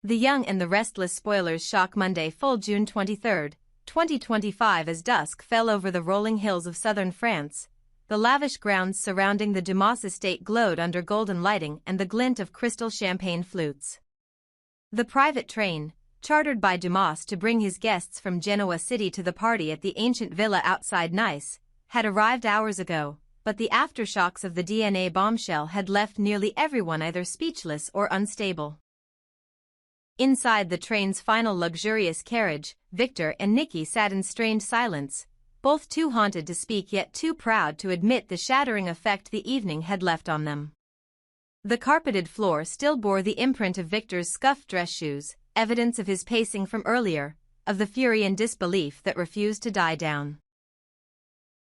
The Young and the Restless spoilers shock Monday, full June 23, 2025. As dusk fell over the rolling hills of southern France, the lavish grounds surrounding the Dumas estate glowed under golden lighting and the glint of crystal champagne flutes. The private train, chartered by Dumas to bring his guests from Genoa City to the party at the ancient villa outside Nice, had arrived hours ago, but the aftershocks of the DNA bombshell had left nearly everyone either speechless or unstable. Inside the train's final luxurious carriage, Victor and Nikki sat in strained silence, both too haunted to speak yet too proud to admit the shattering effect the evening had left on them. The carpeted floor still bore the imprint of Victor's scuffed dress shoes, evidence of his pacing from earlier, of the fury and disbelief that refused to die down.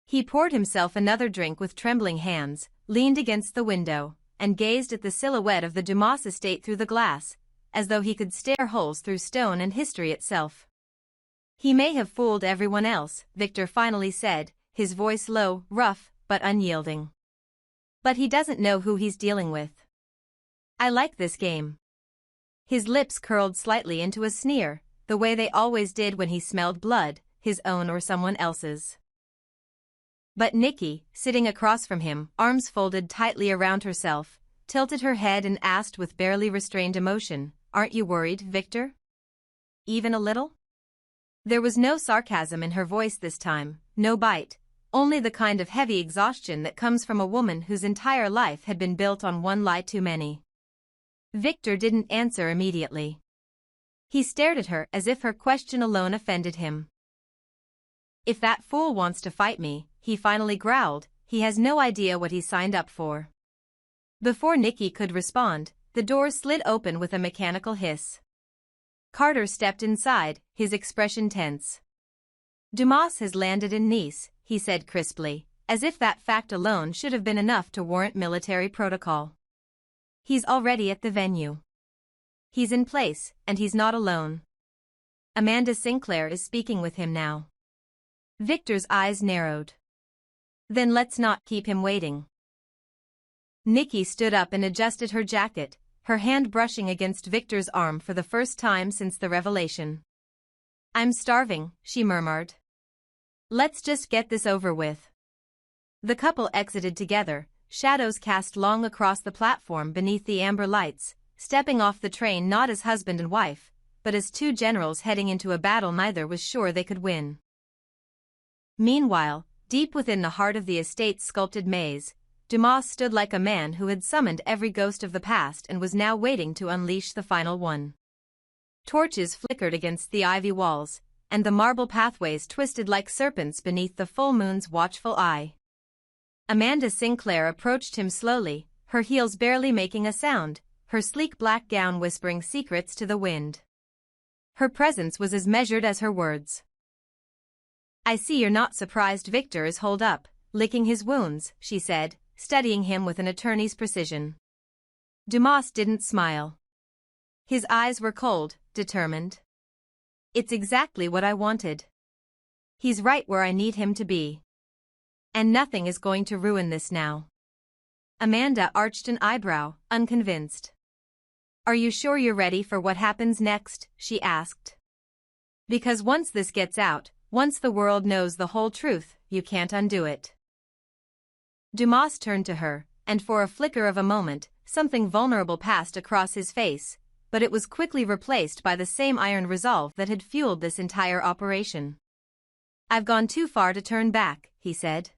He poured himself another drink with trembling hands, leaned against the window, and gazed at the silhouette of the Dumas estate through the glass, as though he could stare holes through stone and history itself. He may have fooled everyone else, Victor finally said, his voice low, rough, but unyielding. But he doesn't know who he's dealing with. I like this game. His lips curled slightly into a sneer, the way they always did when he smelled blood, his own or someone else's. But Nikki, sitting across from him, arms folded tightly around herself, tilted her head and asked with barely restrained emotion, "Aren't you worried, Victor? Even a little?" There was no sarcasm in her voice this time, no bite, only the kind of heavy exhaustion that comes from a woman whose entire life had been built on one lie too many. Victor didn't answer immediately. He stared at her as if her question alone offended him. "If that fool wants to fight me," he finally growled, "he has no idea what he signed up for." Before Nikki could respond, the door slid open with a mechanical hiss. Carter stepped inside, his expression tense. "Dumas has landed in Nice," he said crisply, as if that fact alone should have been enough to warrant military protocol. "He's already at the venue. He's in place, and he's not alone. Amanda Sinclair is speaking with him now." Victor's eyes narrowed. "Then let's not keep him waiting." Nikki stood up and adjusted her jacket, her hand brushing against Victor's arm for the first time since the revelation. "I'm starving," she murmured. "Let's just get this over with." The couple exited together, shadows cast long across the platform beneath the amber lights, stepping off the train not as husband and wife, but as two generals heading into a battle neither was sure they could win. Meanwhile, deep within the heart of the estate's sculpted maze, Dumas stood like a man who had summoned every ghost of the past and was now waiting to unleash the final one. Torches flickered against the ivy walls, and the marble pathways twisted like serpents beneath the full moon's watchful eye. Amanda Sinclair approached him slowly, her heels barely making a sound, her sleek black gown whispering secrets to the wind. Her presence was as measured as her words. "I see you're not surprised Victor is holed up, licking his wounds," she said, studying him with an attorney's precision. Dumas didn't smile. His eyes were cold, determined. "It's exactly what I wanted. He's right where I need him to be. And nothing is going to ruin this now." Amanda arched an eyebrow, unconvinced. "Are you sure you're ready for what happens next?" she asked. "Because once this gets out, once the world knows the whole truth, you can't undo it." Dumas turned to her, and for a flicker of a moment, something vulnerable passed across his face, but it was quickly replaced by the same iron resolve that had fueled this entire operation. "I've gone too far to turn back," he said.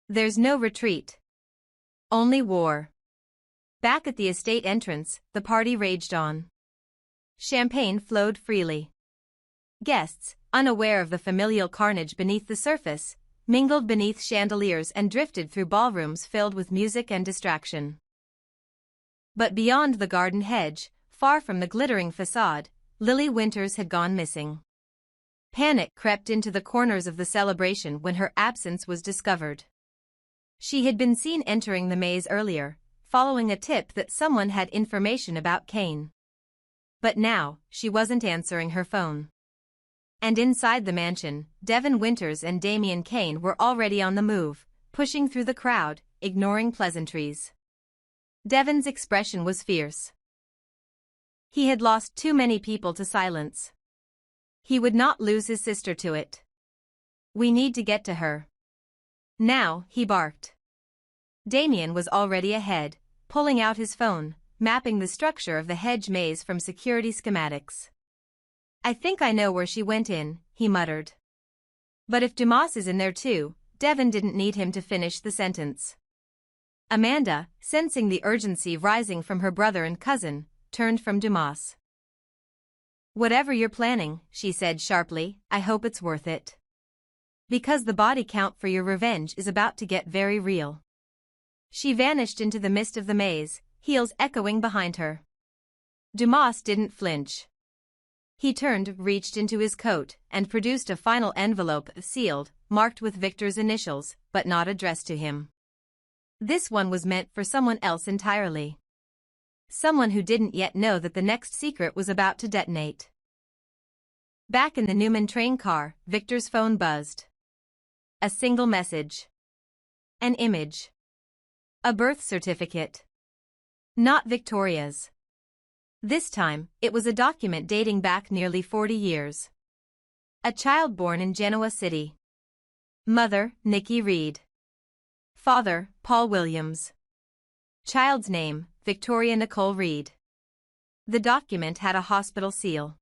"There's no retreat. Only war." Back at the estate entrance, the party raged on. Champagne flowed freely. Guests, unaware of the familial carnage beneath the surface, mingled beneath chandeliers and drifted through ballrooms filled with music and distraction. But beyond the garden hedge, far from the glittering facade, Lily Winters had gone missing. Panic crept into the corners of the celebration when her absence was discovered. She had been seen entering the maze earlier, following a tip that someone had information about Kane. But now, she wasn't answering her phone. And inside the mansion, Devin Winters and Damian Kane were already on the move, pushing through the crowd, ignoring pleasantries. Devin's expression was fierce. He had lost too many people to silence. He would not lose his sister to it. We need to get to her. Now, he barked. Damien was already ahead, pulling out his phone, mapping the structure of the hedge maze from security schematics. I think I know where she went in, he muttered. But if Dumas is in there too, Devon didn't need him to finish the sentence. Amanda, sensing the urgency rising from her brother and cousin, turned from Dumas. Whatever you're planning, she said sharply, I hope it's worth it. Because the body count for your revenge is about to get very real. She vanished into the mist of the maze, heels echoing behind her. Dumas didn't flinch. He turned, reached into his coat, and produced a final envelope, sealed, marked with Victor's initials, but not addressed to him. This one was meant for someone else entirely. Someone who didn't yet know that the next secret was about to detonate. Back in the Newman train car, Victor's phone buzzed. A single message. An image. A birth certificate. Not Victoria's. This time, it was a document dating back nearly 40 years. A child born in Genoa City. Mother, Nikki Reed. Father, Paul Williams. Child's name, Victoria Nicole Reed. The document had a hospital seal.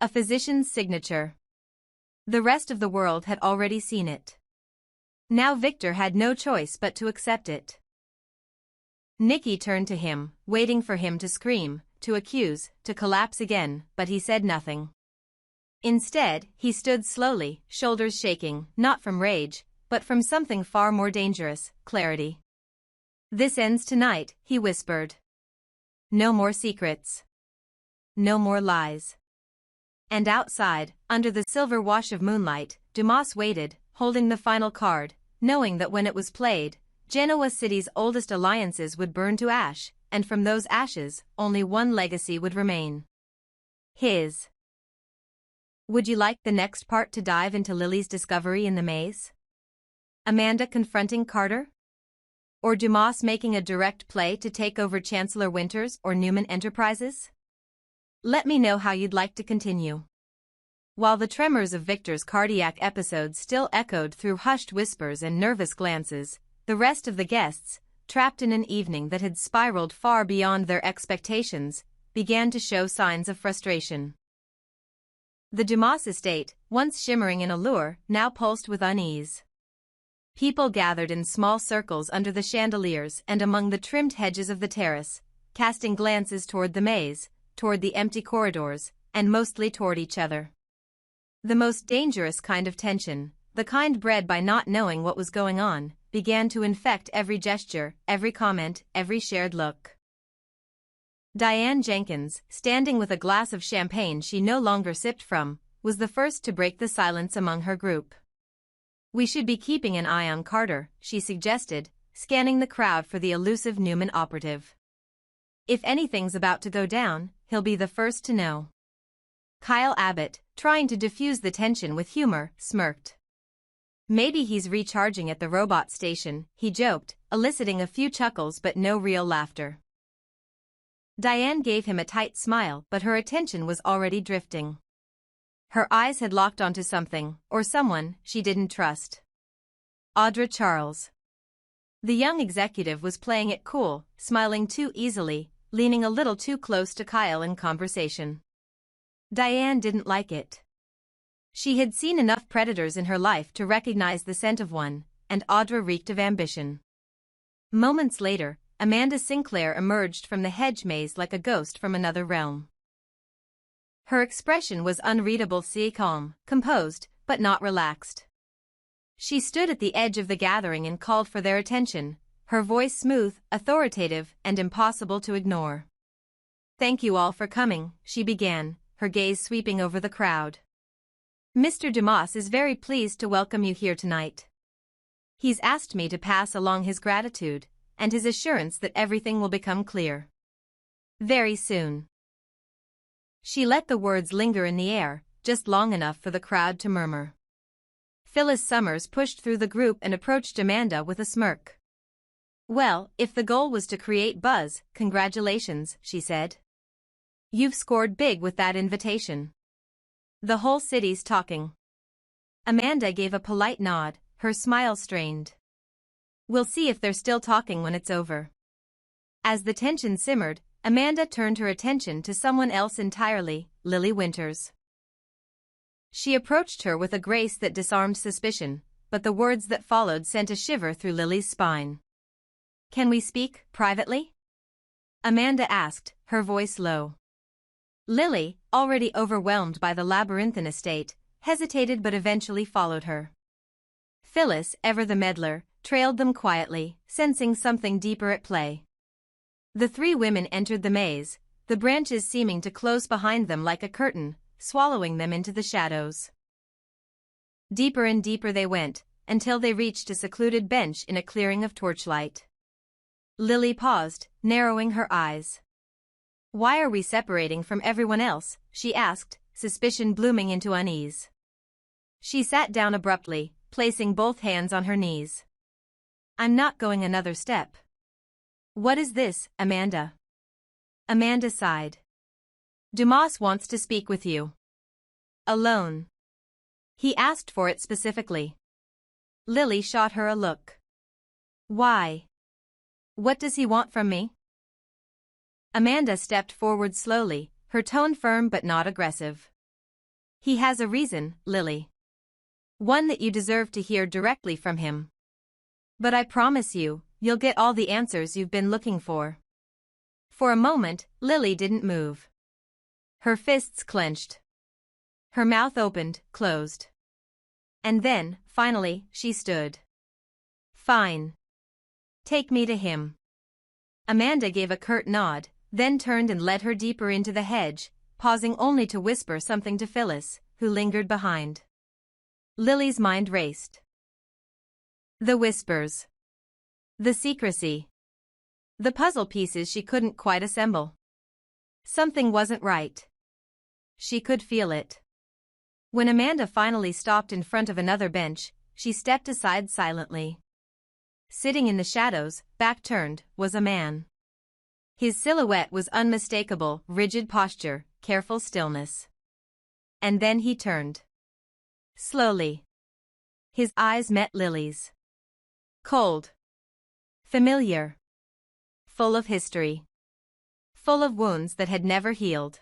A physician's signature. The rest of the world had already seen it. Now Victor had no choice but to accept it. Nikki turned to him, waiting for him to scream, to accuse, to collapse again, but he said nothing. Instead, he stood slowly, shoulders shaking, not from rage, but from something far more dangerous, clarity. This ends tonight, he whispered. No more secrets. No more lies. And outside, under the silver wash of moonlight, Dumas waited, holding the final card, knowing that when it was played, Genoa City's oldest alliances would burn to ash, and from those ashes, only one legacy would remain. His. Would you like the next part to dive into Lily's discovery in the maze? Amanda confronting Carter? Or Dumas making a direct play to take over Chancellor Winters or Newman Enterprises? Let me know how you'd like to continue. While the tremors of Victor's cardiac episodes still echoed through hushed whispers and nervous glances, the rest of the guests, trapped in an evening that had spiraled far beyond their expectations, began to show signs of frustration. The Dumas estate, once shimmering in allure, now pulsed with unease. People gathered in small circles under the chandeliers and among the trimmed hedges of the terrace, casting glances toward the maze, toward the empty corridors, and mostly toward each other. The most dangerous kind of tension, the kind bred by not knowing what was going on, began to infect every gesture, every comment, every shared look. Diane Jenkins, standing with a glass of champagne she no longer sipped from, was the first to break the silence among her group. We should be keeping an eye on Carter, she suggested, scanning the crowd for the elusive Newman operative. If anything's about to go down, he'll be the first to know. Kyle Abbott, trying to diffuse the tension with humor, smirked. Maybe he's recharging at the robot station, he joked, eliciting a few chuckles but no real laughter. Diane gave him a tight smile, but her attention was already drifting. Her eyes had locked onto something, or someone, she didn't trust. Audra Charles. The young executive was playing it cool, smiling too easily, leaning a little too close to Kyle in conversation. Diane didn't like it. She had seen enough predators in her life to recognize the scent of one, and Audra reeked of ambition. Moments later, Amanda Sinclair emerged from the hedge maze like a ghost from another realm. Her expression was unreadable, calm, composed, but not relaxed. She stood at the edge of the gathering and called for their attention, her voice smooth, authoritative, and impossible to ignore. Thank you all for coming, she began, her gaze sweeping over the crowd. Mr. Dumas is very pleased to welcome you here tonight. He's asked me to pass along his gratitude, and his assurance that everything will become clear. Very soon. She let the words linger in the air, just long enough for the crowd to murmur. Phyllis Summers pushed through the group and approached Amanda with a smirk. Well, if the goal was to create buzz, congratulations, she said. You've scored big with that invitation. The whole city's talking. Amanda gave a polite nod, her smile strained. We'll see if they're still talking when it's over. As the tension simmered, Amanda turned her attention to someone else entirely, Lily Winters. She approached her with a grace that disarmed suspicion, but the words that followed sent a shiver through Lily's spine. Can we speak, privately? Amanda asked, her voice low. Lily, already overwhelmed by the labyrinthine estate, hesitated but eventually followed her. Phyllis, ever the meddler, trailed them quietly, sensing something deeper at play. The three women entered the maze, the branches seeming to close behind them like a curtain, swallowing them into the shadows. Deeper and deeper they went, until they reached a secluded bench in a clearing of torchlight. Lily paused, narrowing her eyes. Why are we separating from everyone else? She asked, suspicion blooming into unease. She sat down abruptly, placing both hands on her knees. I'm not going another step. What is this, Amanda? Amanda sighed. Dumas wants to speak with you. Alone. He asked for it specifically. Lily shot her a look. Why? What does he want from me? Amanda stepped forward slowly, her tone firm but not aggressive. He has a reason, Lily. One that you deserve to hear directly from him. But I promise you, you'll get all the answers you've been looking for. For a moment, Lily didn't move. Her fists clenched. Her mouth opened, closed. And then, finally, she stood. Fine. Take me to him. Amanda gave a curt nod, then turned and led her deeper into the hedge, pausing only to whisper something to Phyllis, who lingered behind. Lily's mind raced. The whispers. The secrecy. The puzzle pieces she couldn't quite assemble. Something wasn't right. She could feel it. When Amanda finally stopped in front of another bench, she stepped aside silently. Sitting in the shadows, back turned, was a man. His silhouette was unmistakable, rigid posture, careful stillness. And then he turned. Slowly. His eyes met Lily's. Cold. Familiar. Full of history. Full of wounds that had never healed.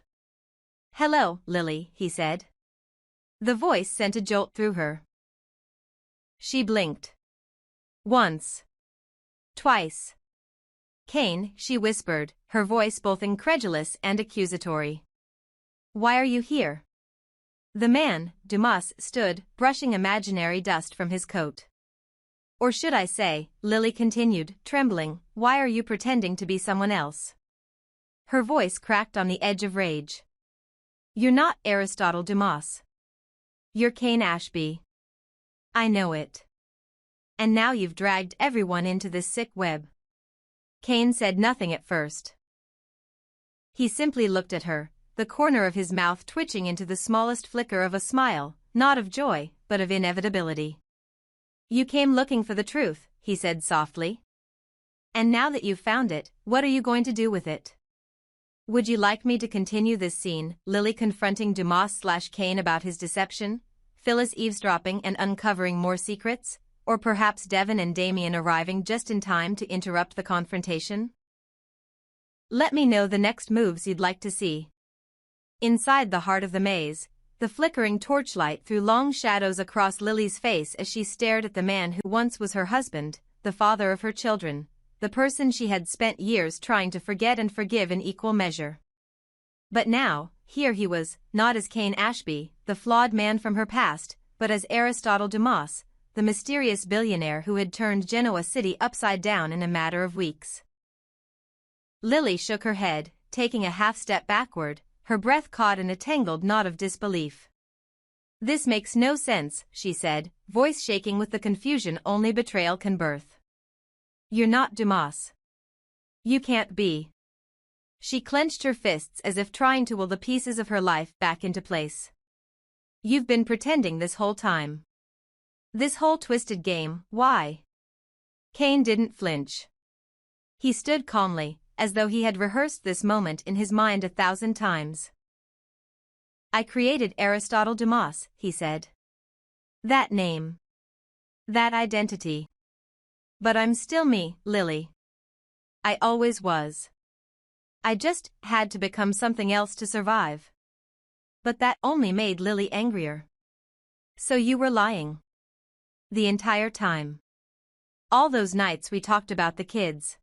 Hello, Lily, he said. The voice sent a jolt through her. She blinked. Once. Twice. Kane, she whispered, her voice both incredulous and accusatory. Why are you here? The man, Dumas, stood, brushing imaginary dust from his coat. Or should I say, Lily continued, trembling, why are you pretending to be someone else? Her voice cracked on the edge of rage. You're not Aristotle Dumas. You're Kane Ashby. I know it. And now you've dragged everyone into this sick web. Kane said nothing at first. He simply looked at her, the corner of his mouth twitching into the smallest flicker of a smile, not of joy, but of inevitability. You came looking for the truth, he said softly. And now that you've found it, what are you going to do with it? Would you like me to continue this scene, Lily confronting Dumas/Kane about his deception, Phyllis eavesdropping and uncovering more secrets, or perhaps Devon and Damien arriving just in time to interrupt the confrontation? Let me know the next moves you'd like to see. Inside the heart of the maze, the flickering torchlight threw long shadows across Lily's face as she stared at the man who once was her husband, the father of her children, the person she had spent years trying to forget and forgive in equal measure. But now, here he was, not as Kane Ashby, the flawed man from her past, but as Aristotle Dumas, the mysterious billionaire who had turned Genoa City upside down in a matter of weeks. Lily shook her head, taking a half-step backward, her breath caught in a tangled knot of disbelief. This makes no sense, she said, voice shaking with the confusion only betrayal can birth. You're not Dumas. You can't be. She clenched her fists as if trying to will the pieces of her life back into place. You've been pretending this whole time. This whole twisted game, why? Kane didn't flinch. He stood calmly, as though he had rehearsed this moment in his mind 1,000 times. "I created Aristotle Dumas," he said. "That name. That identity. But I'm still me, Lily. I always was. I just had to become something else to survive." But that only made Lily angrier. "So you were lying. The entire time. All those nights we talked about the kids.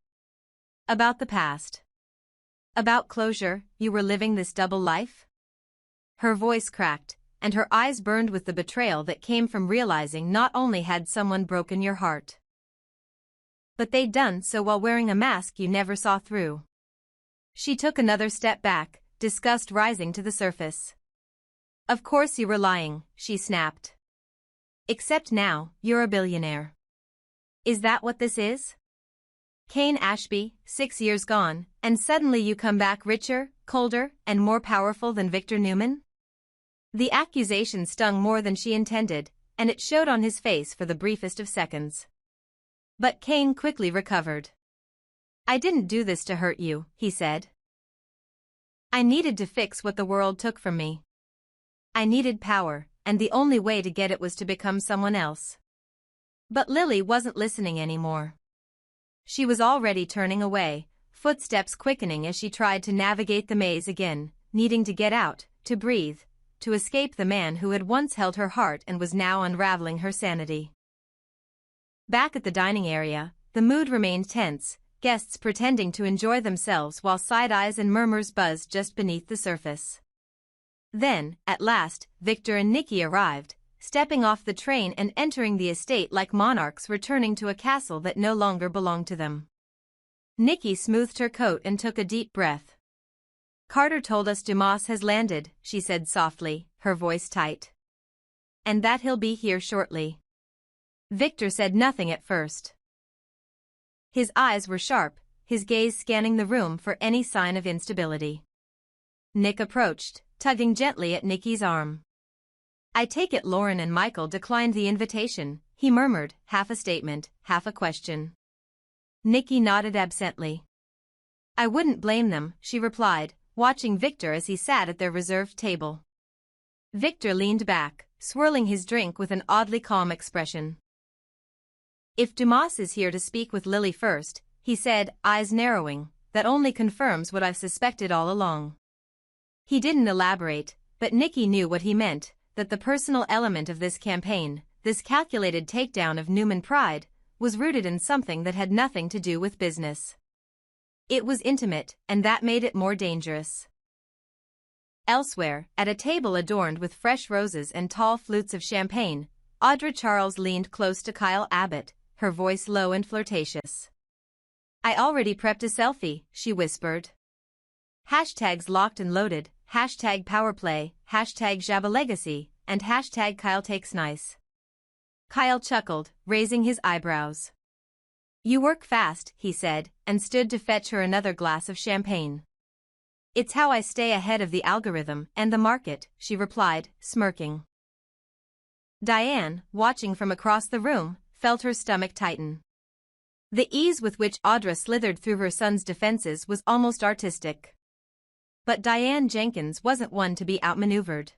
About the past. About closure, you were living this double life?" Her voice cracked, and her eyes burned with the betrayal that came from realizing not only had someone broken your heart, but they'd done so while wearing a mask you never saw through. She took another step back, disgust rising to the surface. "Of course you were lying," she snapped. "Except now, you're a billionaire. Is that what this is? Kane Ashby, 6 years gone, and suddenly you come back richer, colder, and more powerful than Victor Newman?" The accusation stung more than she intended, and it showed on his face for the briefest of seconds. But Kane quickly recovered. "I didn't do this to hurt you," he said. "I needed to fix what the world took from me. I needed power, and the only way to get it was to become someone else." But Lily wasn't listening anymore. She was already turning away, footsteps quickening as she tried to navigate the maze again, needing to get out, to breathe, to escape the man who had once held her heart and was now unraveling her sanity. Back at the dining area, the mood remained tense, guests pretending to enjoy themselves while side eyes and murmurs buzzed just beneath the surface. Then, at last, Victor and Nikki arrived, stepping off the train and entering the estate like monarchs returning to a castle that no longer belonged to them. Nikki smoothed her coat and took a deep breath. "Carter told us Dumas has landed," she said softly, her voice tight. "And that he'll be here shortly." Victor said nothing at first. His eyes were sharp, his gaze scanning the room for any sign of instability. Nick approached, tugging gently at Nikki's arm. "I take it Lauren and Michael declined the invitation," he murmured, half a statement, half a question. Nikki nodded absently. "I wouldn't blame them," she replied, watching Victor as he sat at their reserved table. Victor leaned back, swirling his drink with an oddly calm expression. "If Dumas is here to speak with Lily first," he said, eyes narrowing, "that only confirms what I've suspected all along." He didn't elaborate, but Nikki knew what he meant, that the personal element of this campaign, this calculated takedown of Newman pride, was rooted in something that had nothing to do with business. It was intimate, and that made it more dangerous. Elsewhere, at a table adorned with fresh roses and tall flutes of champagne, Audra Charles leaned close to Kyle Abbott, her voice low and flirtatious. "I already prepped a selfie," she whispered. Hashtags locked and loaded, hashtag powerplay, hashtag Jabba legacy, and hashtag Kyle takes nice. Kyle chuckled, raising his eyebrows. "You work fast," he said, and stood to fetch her another glass of champagne. "It's how I stay ahead of the algorithm and the market," she replied, smirking. Diane, watching from across the room, felt her stomach tighten. The ease with which Audra slithered through her son's defenses was almost artistic. But Diane Jenkins wasn't one to be outmaneuvered.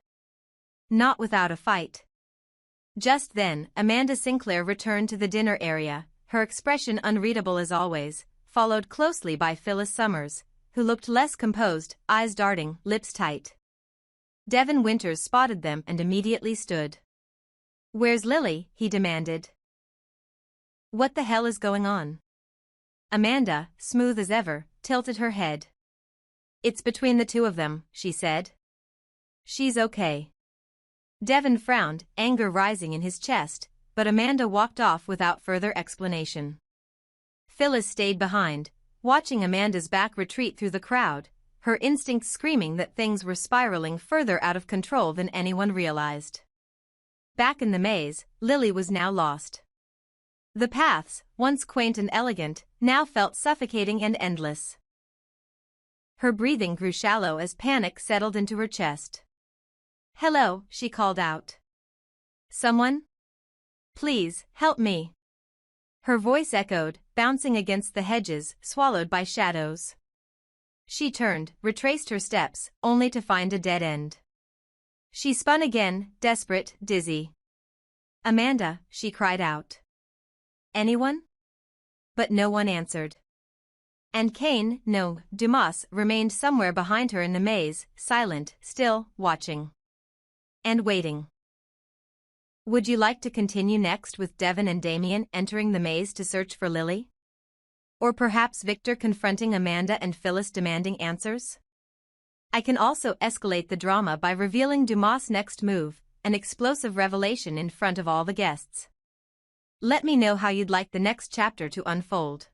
Not without a fight. Just then, Amanda Sinclair returned to the dinner area, her expression unreadable as always, followed closely by Phyllis Summers, who looked less composed, eyes darting, lips tight. Devin Winters spotted them and immediately stood. "Where's Lily?" he demanded. "What the hell is going on?" Amanda, smooth as ever, tilted her head. "It's between the two of them," she said. "She's okay." Devin frowned, anger rising in his chest, but Amanda walked off without further explanation. Phyllis stayed behind, watching Amanda's back retreat through the crowd, her instincts screaming that things were spiraling further out of control than anyone realized. Back in the maze, Lily was now lost. The paths, once quaint and elegant, now felt suffocating and endless. Her breathing grew shallow as panic settled into her chest. "Hello," she called out. "Someone? Please, help me." Her voice echoed, bouncing against the hedges, swallowed by shadows. She turned, retraced her steps, only to find a dead end. She spun again, desperate, dizzy. "Amanda," she cried out. "Anyone?" But no one answered. And Kane, no, Dumas, remained somewhere behind her in the maze, silent, still, watching. And waiting. Would you like to continue next with Devon and Damien entering the maze to search for Lily? Or perhaps Victor confronting Amanda and Phyllis demanding answers? I can also escalate the drama by revealing Dumas' next move, an explosive revelation in front of all the guests. Let me know how you'd like the next chapter to unfold.